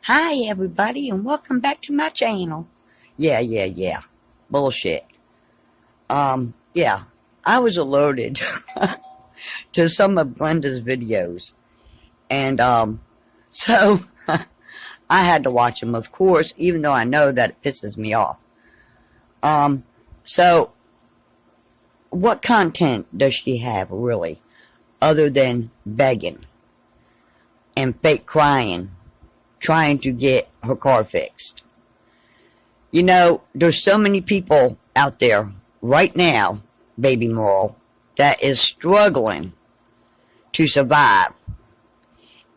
Hi everybody and welcome back to my channel. Yeah. Bullshit. Yeah. I was alerted to some of Glenda's videos. And, so I had to watch them, of course, even though I know that it pisses me off. So what content does she have really other than begging and fake crying, trying to get her car fixed? You know, there's so many people out there right now, baby Meryl, that is struggling to survive.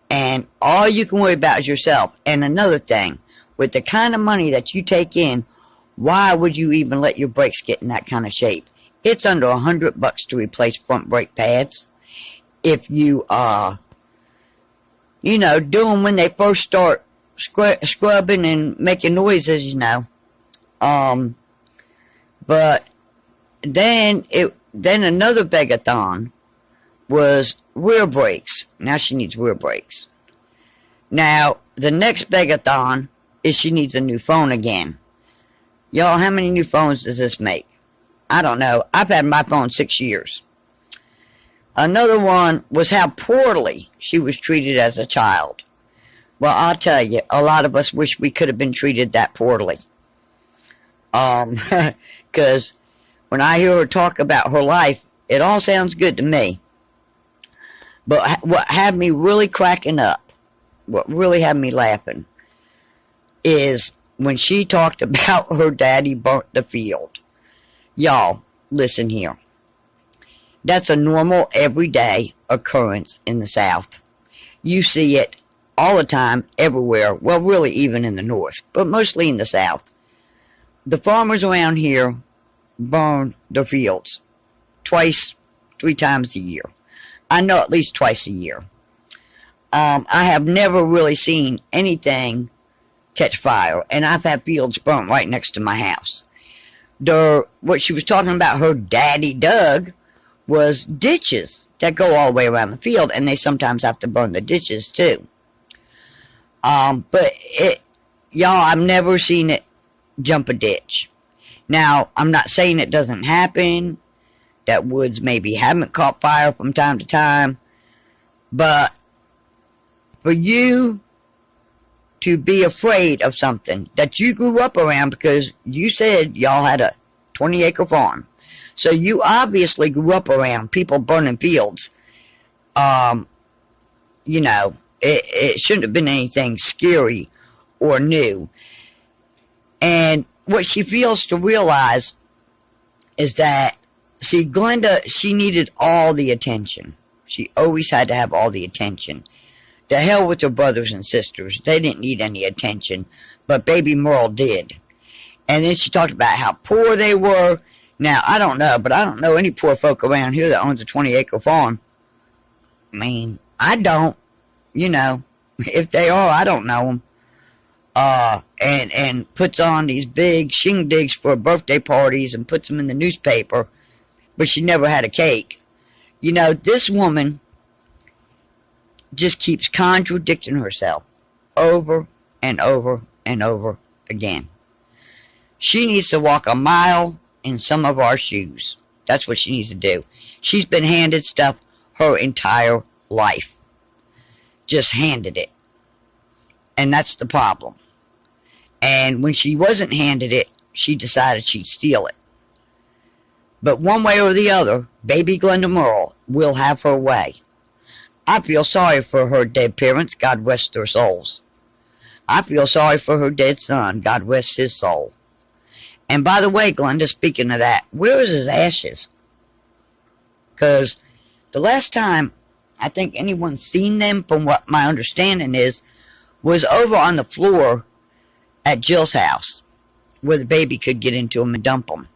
And all you can worry about is yourself. And another thing, with the kind of money that you take in, why would you even let your brakes get in that kind of shape? It's under $100 to replace front brake pads. If you, do them when they first start scrubbing and making noises, But then another begathon was rear brakes. Now she needs rear brakes. Now the next begathon is she needs a new phone again. Y'all, how many new phones does this make? I don't know. I've had my phone 6 years. Another one was how poorly she was treated as a child. Well, I'll tell you, a lot of us wish we could have been treated that poorly. Because when I hear her talk about her life, it all sounds good to me. But what had me really cracking up, what really had me laughing, is when she talked about her daddy burnt the field. Y'all, listen here. That's a normal, everyday occurrence in the South. You see it all the time, everywhere. Well, really even in the North, but mostly in the South. The farmers around here burn their fields twice, 3 times a year. I know at least twice a year. I have never really seen anything catch fire, and I've had fields burnt right next to my house. What she was talking about, her daddy dug, was ditches that go all the way around the field, and they sometimes have to burn the ditches too. But y'all, I've never seen it jump a ditch. Now, I'm not saying it doesn't happen, that woods maybe haven't caught fire from time to time, but for you to be afraid of something that you grew up around, because you said y'all had a 20-acre farm, so you obviously grew up around people burning fields. It shouldn't have been anything scary or new. And what she fails to realize is that, see, Glenda, she needed all the attention. She always had to have all the attention. The hell with her brothers and sisters. They didn't need any attention, but baby Meryl did. And then she talked about how poor they were. Now, I don't know, but I don't know any poor folk around here that owns a 20-acre farm. I mean, I don't. If they are, I don't know them. And puts on these big shindigs for birthday parties and puts them in the newspaper, but she never had a cake. This woman just keeps contradicting herself over and over and over again. She needs to walk a mile in some of our shoes. That's what she needs to do. She's been handed stuff her entire life. Just handed it. And that's the problem. And when she wasn't handed it, she decided she'd steal it. But one way or the other, baby Glenda Meryl will have her way. I feel sorry for her dead parents, God rest their souls. I feel sorry for her dead son, God rest his soul. And by the way, Glenda, speaking of that, where is his ashes? Because the last time I think anyone's seen them, from what my understanding is, was over on the floor at Jill's house, where the baby could get into them and dump them.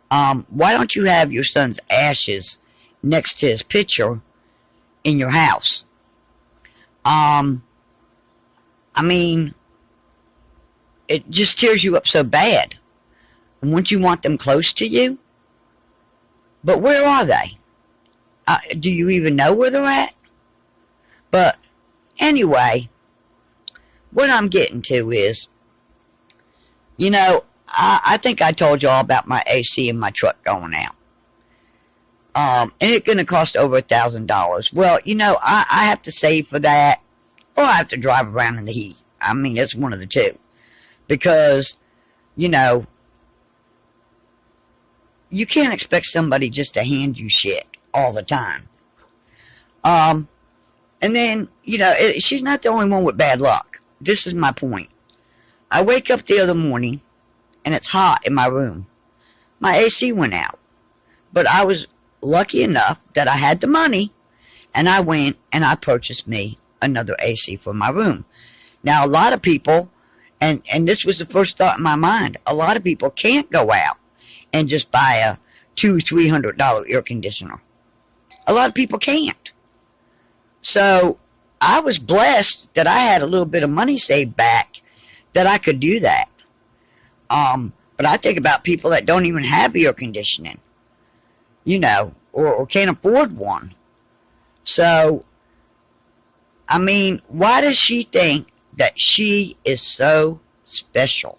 Why don't you have your son's ashes next to his picture in your house? I mean, it just tears you up so bad. Wouldn't you want them close to you? But where are they? Do you even know where they're at? But anyway, what I'm getting to is, you know, I think I told y'all about my AC in my truck going out. And it's going to cost over $1,000. Well, you know, I have to save for that, or I have to drive around in the heat. I mean, it's one of the two. Because, you know, you can't expect somebody just to hand you shit all the time. And then, you know, she's not the only one with bad luck. This is my point. I wake up the other morning, and it's hot in my room. My AC went out. But I was lucky enough that I had the money, and I went and I purchased me another AC for my room. Now, a lot of people, and this was the first thought in my mind, a lot of people can't go out and just buy a $200-300 air conditioner. A lot of people can't. So I was blessed that I had a little bit of money saved back that I could do that. But I think about people that don't even have air conditioning, you know, or can't afford one. So, I mean, why does she think that she is so special?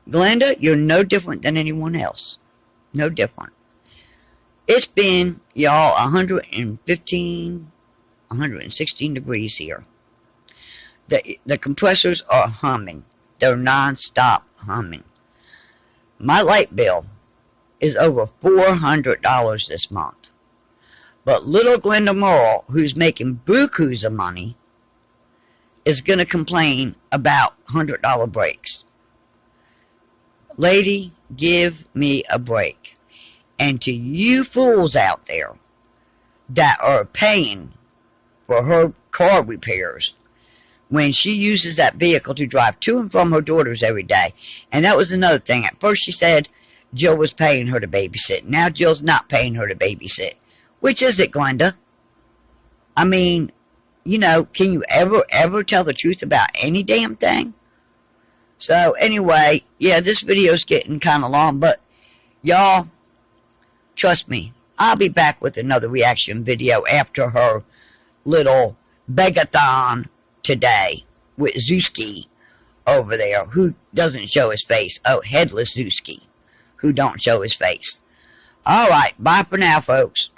Glenda, you're no different than anyone else. No different. It's been, y'all, 115, 116 degrees here. The compressors are humming. They're non-stop humming. My light bill is over $400 this month. But little Glenda Meryl, who's making bukus of money, is going to complain about $100 breaks. Lady, give me a break. And to you fools out there that are paying for her car repairs when she uses that vehicle to drive to and from her daughters every day. And that was another thing. At first she said Jill was paying her to babysit. Now Jill's not paying her to babysit. Which is it, Glenda? I mean, you know, can you ever tell the truth about any damn thing? So, anyway, yeah, this video's getting kind of long, but y'all, trust me, I'll be back with another reaction video after her little begathon today with Zewski over there, who doesn't show his face. Oh, headless Zewski, who don't show his face. All right, bye for now, folks.